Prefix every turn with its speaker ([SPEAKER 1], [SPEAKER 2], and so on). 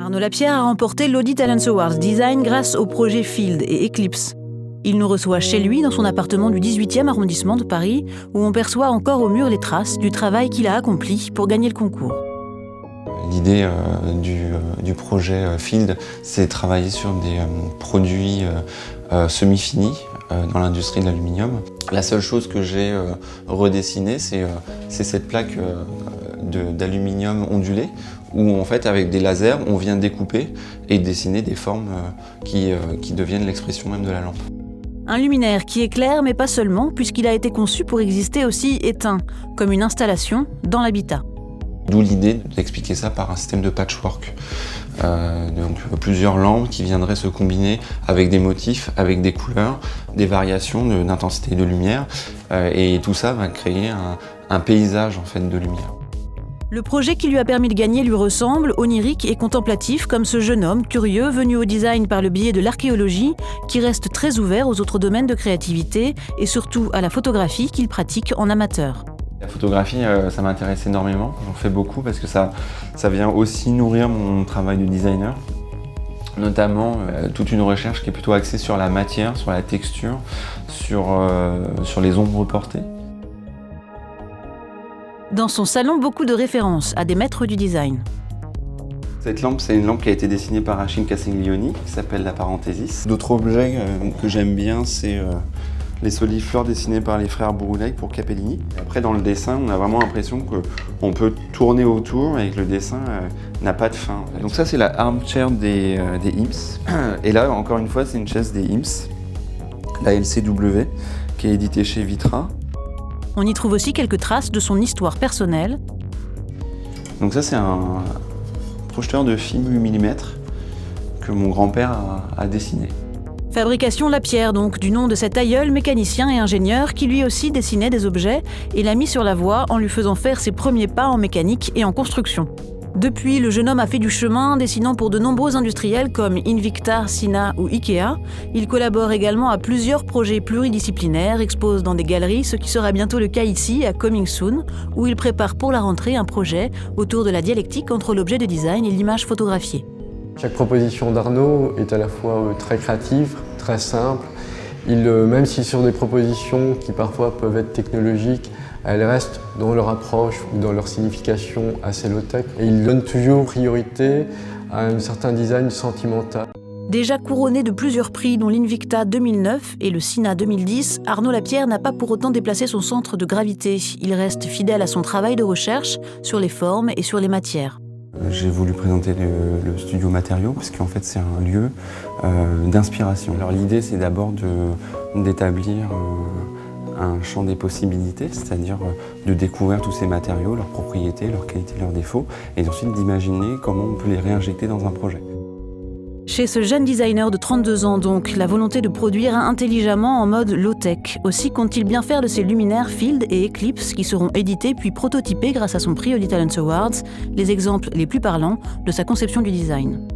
[SPEAKER 1] Arnaud Lapierre a remporté l'Audi Talents Awards Design grâce au projet Field et Eclipse. Il nous reçoit chez lui dans son appartement du 18e arrondissement de Paris, où on perçoit encore au mur les traces du travail qu'il a accompli pour gagner le concours.
[SPEAKER 2] L'idée du projet Field, c'est de travailler sur des produits semi-finis dans l'industrie de l'aluminium. La seule chose que j'ai redessinée, c'est cette plaque d'aluminium ondulé, où en fait avec des lasers, on vient découper et dessiner des formes qui deviennent l'expression même de la lampe.
[SPEAKER 1] Un luminaire qui éclaire, mais pas seulement, puisqu'il a été conçu pour exister aussi éteint, comme une installation dans l'habitat.
[SPEAKER 2] D'où l'idée d'expliquer ça par un système de patchwork. Donc plusieurs lampes qui viendraient se combiner avec des motifs, avec des couleurs, des variations d'intensité de lumière, et tout ça va créer un paysage en fait de lumière.
[SPEAKER 1] Le projet qui lui a permis de gagner lui ressemble, onirique et contemplatif, comme ce jeune homme curieux venu au design par le biais de l'archéologie, qui reste très ouvert aux autres domaines de créativité et surtout à la photographie qu'il pratique en amateur.
[SPEAKER 2] La photographie, ça m'intéresse énormément. J'en fais beaucoup parce que ça vient aussi nourrir mon travail de designer. Notamment toute une recherche qui est plutôt axée sur la matière, sur la texture, sur les ombres portées.
[SPEAKER 1] Dans son salon, beaucoup de références à des maîtres du design.
[SPEAKER 2] Cette lampe, c'est une lampe qui a été dessinée par Achille Castiglioni, qui s'appelle la Parenthesis. D'autres objets que j'aime bien, c'est les soliflores dessinés par les frères Bourulec pour Capellini. Après, dans le dessin, on a vraiment l'impression qu'on peut tourner autour et que le dessin n'a pas de fin. Donc ça, c'est la armchair des IMSS. Et là, encore une fois, c'est une chaise des IMSS, la LCW, qui est éditée chez Vitra.
[SPEAKER 1] On y trouve aussi quelques traces de son histoire personnelle.
[SPEAKER 2] Donc ça, c'est un projeteur de film 8 mm que mon grand-père a dessiné.
[SPEAKER 1] Fabrication Lapierre, donc, du nom de cet aïeul mécanicien et ingénieur qui lui aussi dessinait des objets et l'a mis sur la voie en lui faisant faire ses premiers pas en mécanique et en construction. Depuis, le jeune homme a fait du chemin, dessinant pour de nombreux industriels comme Invicta, Sina ou Ikea. Il collabore également à plusieurs projets pluridisciplinaires, expose dans des galeries, ce qui sera bientôt le cas ici, à Coming Soon, où il prépare pour la rentrée un projet autour de la dialectique entre l'objet de design et l'image photographiée.
[SPEAKER 3] Chaque proposition d'Arnaud est à la fois très créative, très simple. Même si sur des propositions qui parfois peuvent être technologiques, elles restent dans leur approche ou dans leur signification assez low-tech. Et il donne toujours priorité à un certain design sentimental.
[SPEAKER 1] Déjà couronné de plusieurs prix, dont l'Invicta 2009 et le Sina 2010, Arnaud Lapierre n'a pas pour autant déplacé son centre de gravité. Il reste fidèle à son travail de recherche sur les formes et sur les matières.
[SPEAKER 2] J'ai voulu présenter le studio Matériaux parce qu'en fait c'est un lieu d'inspiration. Alors l'idée c'est d'abord d'établir un champ des possibilités, c'est-à-dire de découvrir tous ces matériaux, leurs propriétés, leurs qualités, leurs défauts, et ensuite d'imaginer comment on peut les réinjecter dans un projet.
[SPEAKER 1] Chez ce jeune designer de 32 ans donc, la volonté de produire intelligemment en mode low-tech. Aussi compte-t-il bien faire de ces luminaires Field et Eclipse qui seront édités puis prototypés grâce à son prix Audi Talents Awards, les exemples les plus parlants de sa conception du design.